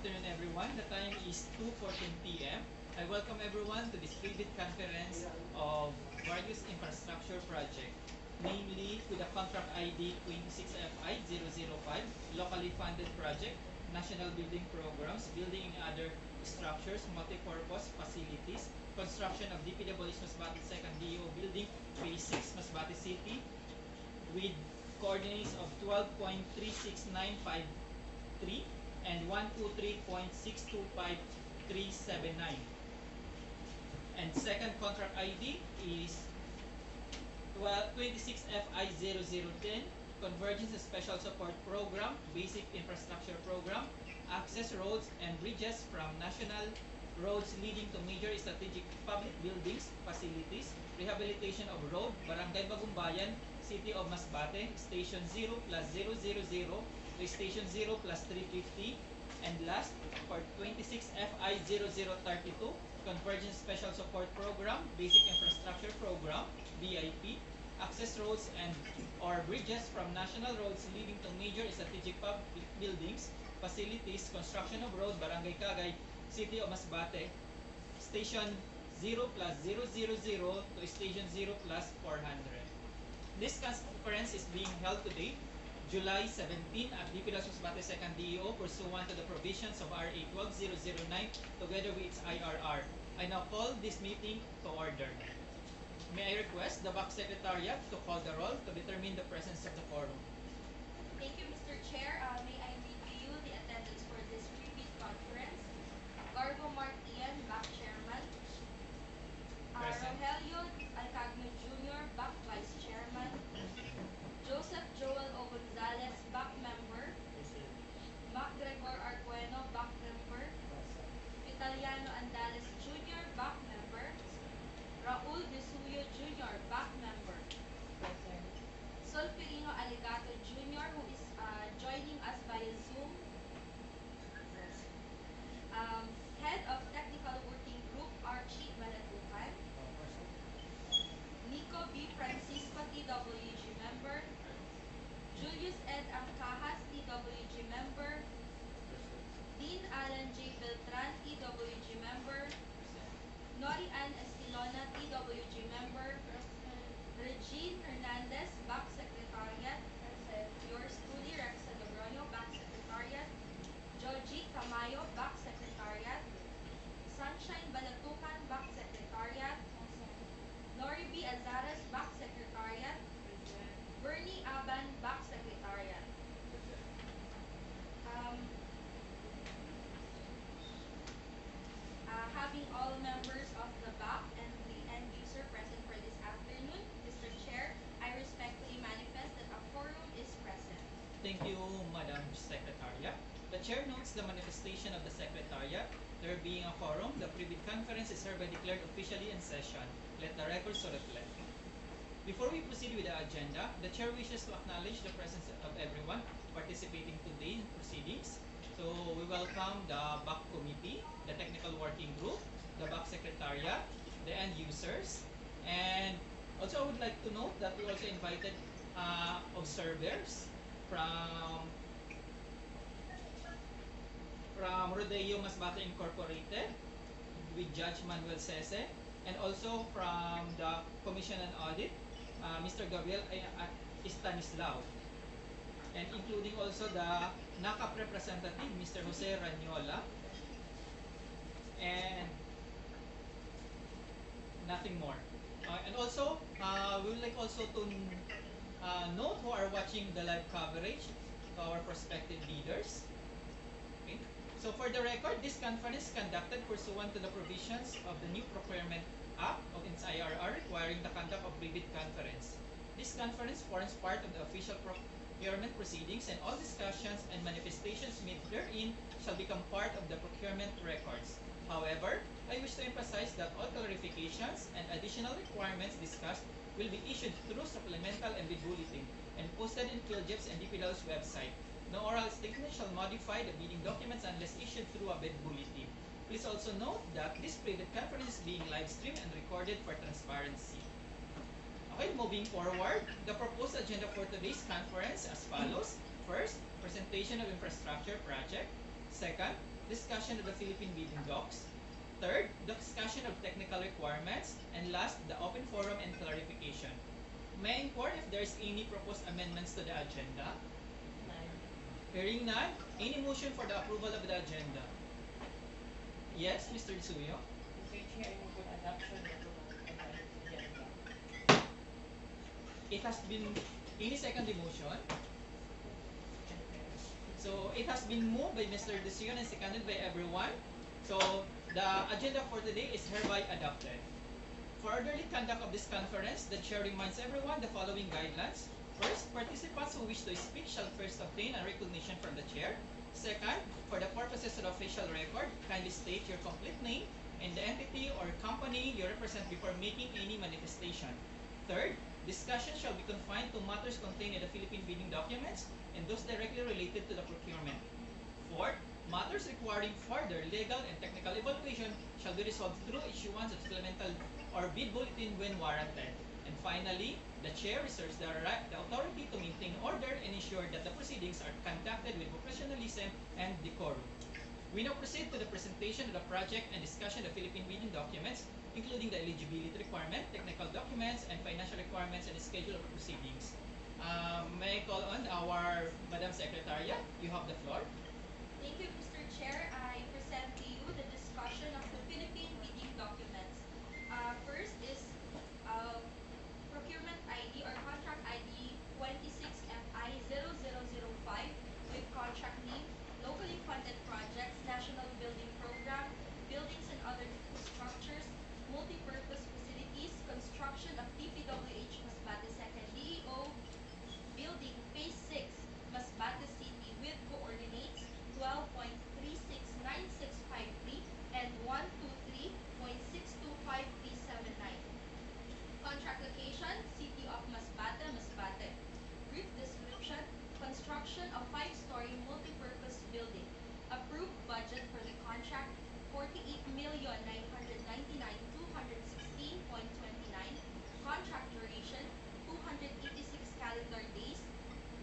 afternoon, everyone. The time is 2:14 p.m. I welcome everyone to this private conference of various infrastructure projects, namely with the contract ID 26FI005, locally funded project, national building programs, building and other structures, multipurpose facilities, construction of DPWH Masbate 2nd DEO building, Phase 6, Masbate City, with coordinates of 12.36953 and 123.625379. And second contract ID is 26FI0010, Convergence Special Support Program, Basic Infrastructure Program, Access Roads and Bridges from National Roads leading to major strategic public buildings, facilities, rehabilitation of road, Barangay Bagumbayan, City of Masbate, Station 0 plus 000 to Station 0 plus 350. And last, for 26FI0032, Convergence Special Support Program, Basic Infrastructure Program, BIP, Access Roads and or Bridges from National Roads leading to major strategic public buildings, facilities, construction of road, Barangay Cagay, City of Masbate, Station 0 plus 000 to Station 0 plus 400. This conference is being held today, July 17 at DPWH Masbate 2nd DEO pursuant to the provisions of RA 12009 together with its IRR. I now call this meeting to order. May I request the back secretariat to call the roll to determine the presence of the quorum. Thank you, Mr. Chair. May I read to you the attendance for this private conference? Garbo Mark Ian, back chairman. Present. Rogelio Alcagno Jr., back vice chairman. Joseph Joel O. Gonzalez, back member. Mac Gregor Arqueno, back member. Italiano Andales Jr., back member. Raul De Suyo Jr., back member. Solferino Aligato Jr., who is joining us via Zoom. Head of Technical Working Group, Archie Balatukan. Nico B. Francisco, TWG member. Julius Ed Angcajas, TWG member. Dean Alan J. Beltran, TWG member. Nori Ann Estilona, TWG member. Regine Hernandez, back secretariat. Yours truly, Rexa Dobronio, back secretariat. Joji Tamayo, back secretariat. Sunshine Balatukan, back secretariat. Nori B. Azaras, back secretariat. Bernie Aban, back secretariat. Having all members of the BAC and the end user present for this afternoon, Mr. Chair, I respectfully manifest that a quorum is present. Thank you, Madam Secretariat. The Chair notes the manifestation of the Secretariat. There being a quorum, the private conference is hereby declared officially in session. Let the record so reflect. Before we proceed with the agenda, the Chair wishes to acknowledge the presence of everyone participating today in proceedings. So we welcome the BAC Committee, the Technical Working Group, the BAC Secretariat, the end users, and also I would like to note that we also invited observers from DEO Masbate Incorporated with Judge Manuel Sese, and also from the Commission on Audit, Mr. Gabriel Stanislao, and including also the NACAP representative, Mr. Jose Ranyola, and nothing more. And also, we would like also to note who are watching the live coverage to our prospective leaders. Okay. So for the record, this conference is conducted pursuant to the provisions of the new Procurement Act of its IRR requiring the conduct of private conference. This conference forms part of the official procurement proceedings, and all discussions and manifestations made therein shall become part of the procurement records. However, I wish to emphasize that all clarifications and additional requirements discussed will be issued through supplemental and bid bulletin and posted in PhilJEP's and DPW's website. No oral statement shall modify the bidding documents unless issued through a bid bulletin. Please also note that this private conference is being live streamed and recorded for transparency. Okay, moving forward, the proposed agenda for today's conference as follows. First, presentation of infrastructure project. Second, discussion of the Philippine bidding docs. Third, discussion of technical requirements. And last, the open forum and clarification. May I inquire if there's any proposed amendments to the agenda? Hearing none, any motion for the approval of the agenda? Yes, Mr. Suyo? Mr. Chair, I move for adoption of the agenda. It has been, any second the motion? So it has been moved by Mr. Decion and seconded by everyone. So the agenda for today is hereby adopted. For orderly conduct of this conference, the chair reminds everyone the following guidelines. First, participants who wish to speak shall first obtain a recognition from the chair. Second, for the purposes of the official record, kindly state your complete name and the entity or company you represent before making any manifestation. Third, discussion shall be confined to matters contained in the Philippine bidding documents and those directly related to the procurement. Fourth, matters requiring further legal and technical evaluation shall be resolved through issuance of supplemental or bid bulletin when warranted. And finally, the chair reserves the authority to maintain order and ensure that the proceedings are conducted with professionalism and decorum. We now proceed to the presentation of the project and discussion of Philippine bidding documents, including the eligibility requirement, technical documents, and financial requirements and the schedule of the proceedings. May I call on our Madam Secretariat? You have the floor. Thank you, Mr. Chair. I present to you the discussion of the Philippine bidding documents. First is procurement ID or contract ID 26FI0005 with contract name, locally funded projects, National Building Program, buildings and other structures, multipurpose facilities, construction of DPWH Masbate 2nd DEO, building phase 6, Masbate City with coordinates 12.369653 and 123.625379. Contract location, City of Masbate, Masbate. Brief description, construction of 5-story multipurpose building. Approved budget for the contract, 48,999,216.29. Contract duration, 286 calendar days.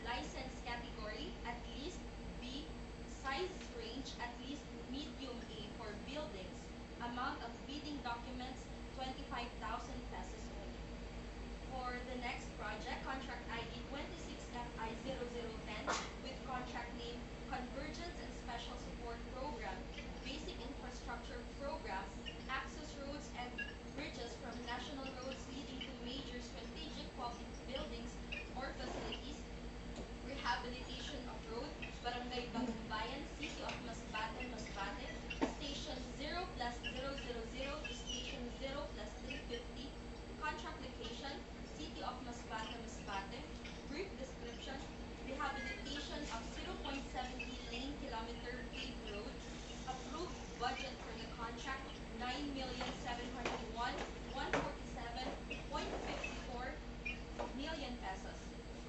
License category, at least B. Size range, at least medium A for buildings. Amount of bidding documents, 25,000 pesos only. For the next project, contract ID 26FI0010 with contract name Convergence and Special Support Program, Basic Infrastructure Program, access roads and bridges from national roads leading to major strategic public buildings or facilities, rehabilitation of road, Barangay Bagumbayan, City of Masbate, Masbate, Station 0+000 to Station 0+350, contract location, City of Masbate, Masbate, brief description, rehabilitation of 0.70 lane kilometer paved road, approved budget for the contract, 9,701,147.54 million pesos.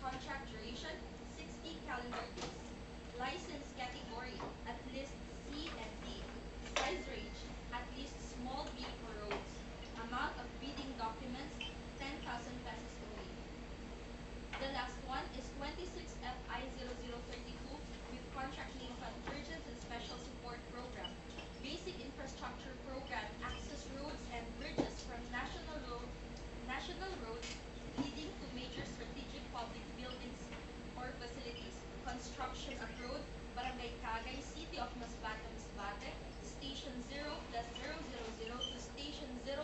Contract duration, 60 calendar days. License category, at least C and D. Size range, at least small B for roads. Amount of bidding documents, 10,000 pesos only. The last one is 26FI0032 with contract name Convergence and Special Support Program. Basic Infrastructure Program, access roads and bridges from national roads leading to major strategic public buildings or facilities. Construction of road, Barangay Cagay, City of Masbate, Masbate, Station 0+000 to Station 0+400.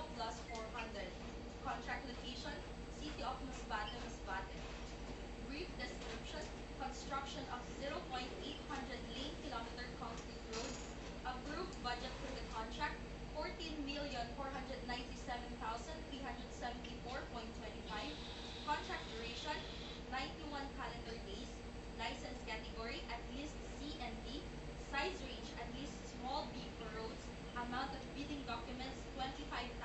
Contract location, City of Masbate, Masbate. Brief description, construction of 0.800 lane kilometer concrete road. Approved budget for the contract, 14,497,374.25. Contract duration, 91 calendar days. License category, at least C and D. Size range, at least small B for roads. Amount of bidding documents, 25,000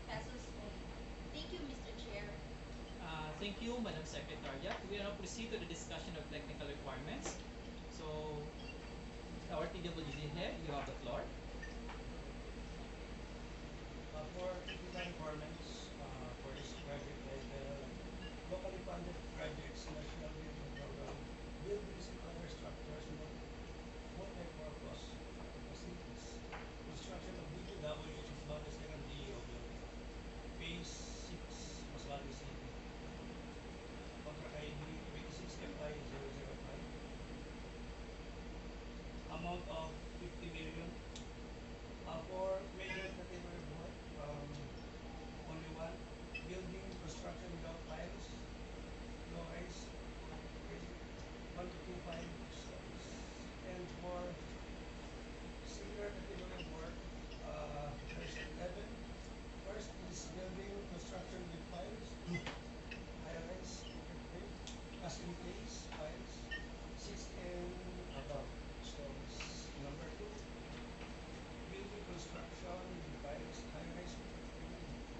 pesos only. Thank you, Mr. Chair. Thank you, Madam Secretariat. We now proceed to the discussion of technical requirements. So, our TWG head, you have the floor. For technical requirements for this project, like locally funded projects, national building program, buildings and other structures, multi-purpose amount of 50 million. For major category of work, only one. Building construction without files, low rise, grade 1 to 2, 5 stories. And for senior category of work, there's 11. First is building construction with files, high rise, grade, as in place, files, 6 and above stories. Number 2, building construction with files, high rise,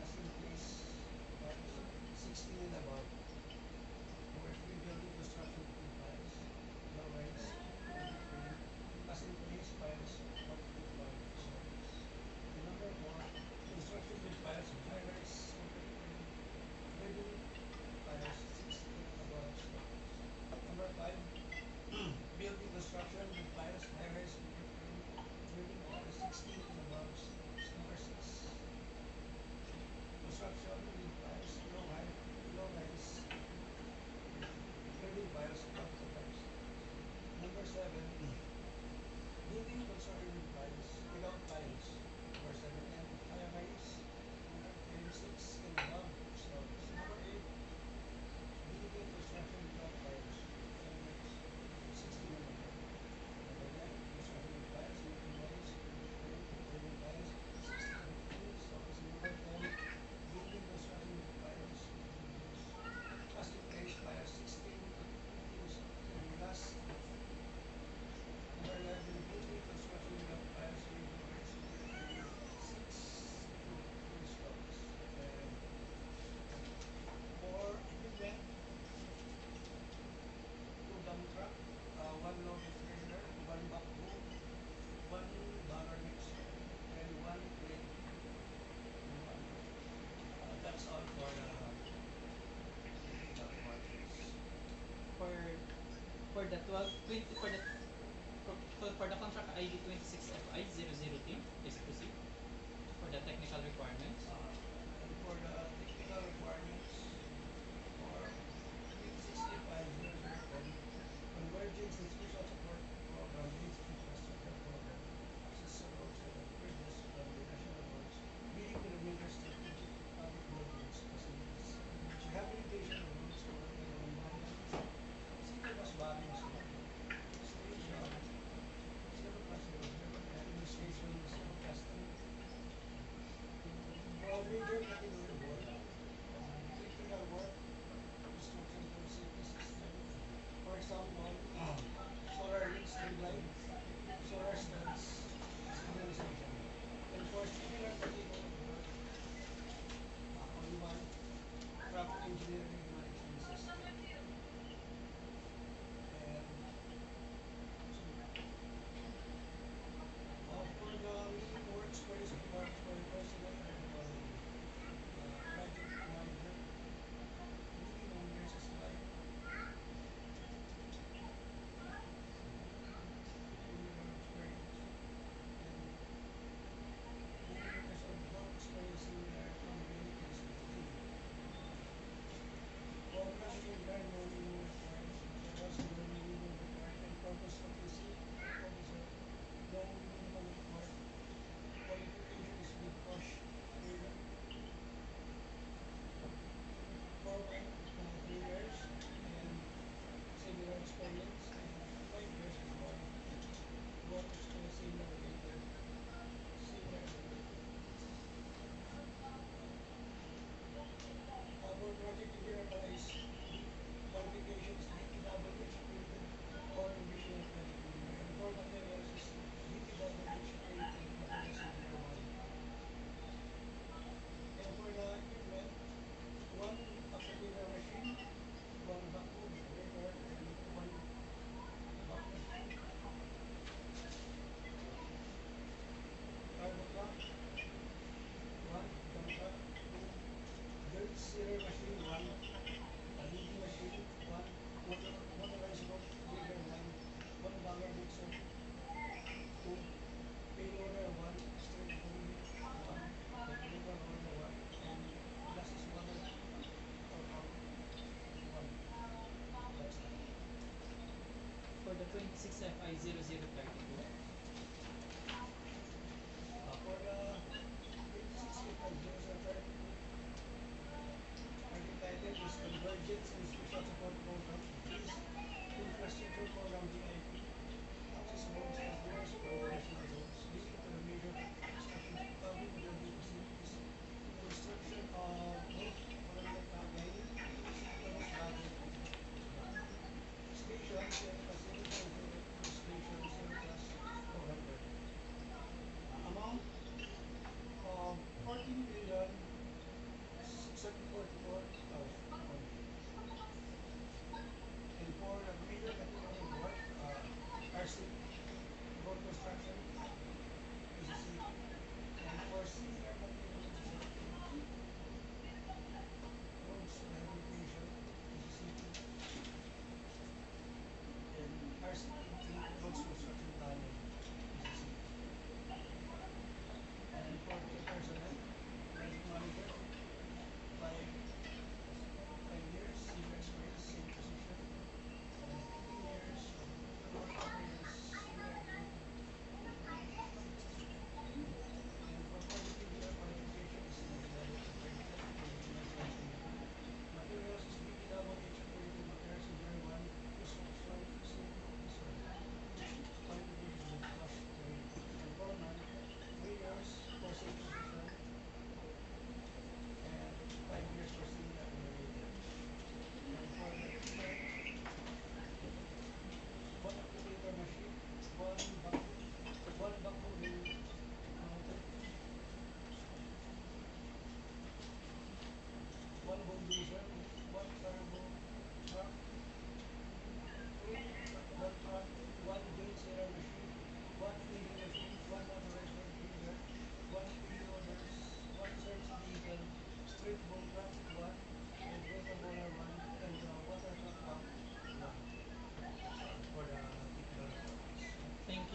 as in place, files, 16 and above. Number 3, building construction with files, low rise, as in place, files, 1 to 5 stories. And number 4, construction with files, high rise, building files, 16 and above stories. Number 5, building construction with files, high rise, building files, 16 and above stories. Number 6, construction with files, low rise, building files, 1 to 5 stories. Number 7, building construction with files, without files. Number 7, and high rise, and 6 and above stories. Number 8, building construction without files, high rise, 16 and above. Number 9, construction with files, building files, building files, 16 and above stories. Number 10, building construction with files, as in place, files, 16 to 15 stories. And last, number 11, building construction without files, building files, 6 to 15 stories. And for equipment, 2 dump truck, 1 loader trailer, 1 backhoe, 1 bagger mixer, and 1 crane. That's all for the requirements. For the 12 20 for the contract ID 26FI00T, please proceed for the technical requirements. And for the technical requirements, for 3650010, Convergence and Special Support Program needs infrastructure program, access roads and bridges from the national roads, leading to the major strategic public buildings, facilities, rehabilitation of roads for Bagumbayan, City of Masbate, Station, Zero Crossing, Administration, Zero Custom, for major category work, critical work, construction for safety system, for example, soil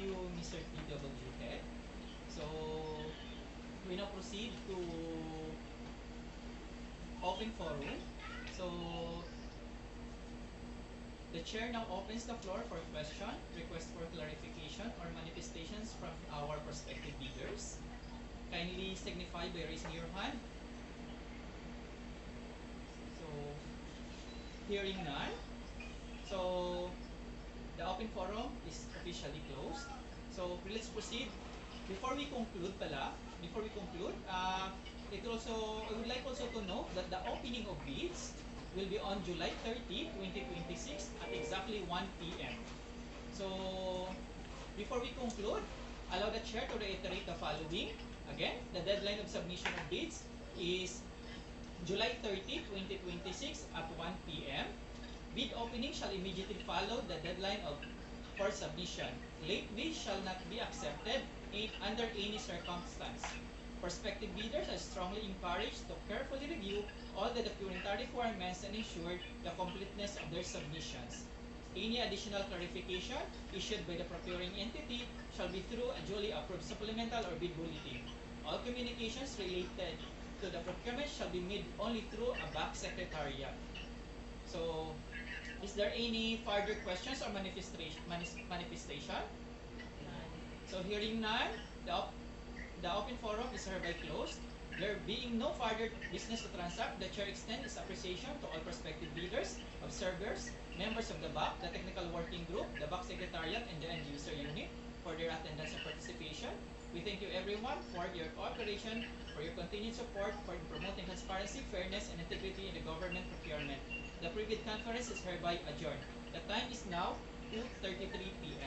you, Mr. DPWH. So, we now proceed to open forum. So, the chair now opens the floor for question, request for clarification, or manifestations from our prospective bidders. Kindly signify by raising your hand. So, hearing none. So, the open forum is officially closed. So, let's proceed. Before we conclude, I would like also to note that the opening of bids will be on July 30, 2026 at exactly 1 p.m. So, before we conclude, allow the chair to reiterate the following. Again, the deadline of submission of bids is July 30, 2026 at 1 p.m. Bid opening shall immediately follow the deadline for submission. Late bids shall not be accepted under any circumstance. Prospective bidders are strongly encouraged to carefully review all the documentary requirements and ensure the completeness of their submissions. Any additional clarification issued by the procuring entity shall be through a duly approved supplemental or bid bulletin. All communications related to the procurement shall be made only through a back secretariat. So, is there any further questions or manifestation? So, hearing none, the open forum is hereby closed. There being no further business to transact, the chair extends its appreciation to all prospective bidders, observers, members of the BAC, the technical working group, the BAC secretariat, and the end user unit for their attendance and participation. We thank you everyone for your cooperation, for your continued support, for promoting transparency, fairness, and integrity in the government procurement. The pre-bid conference is hereby adjourned. The time is now 2:33 p.m.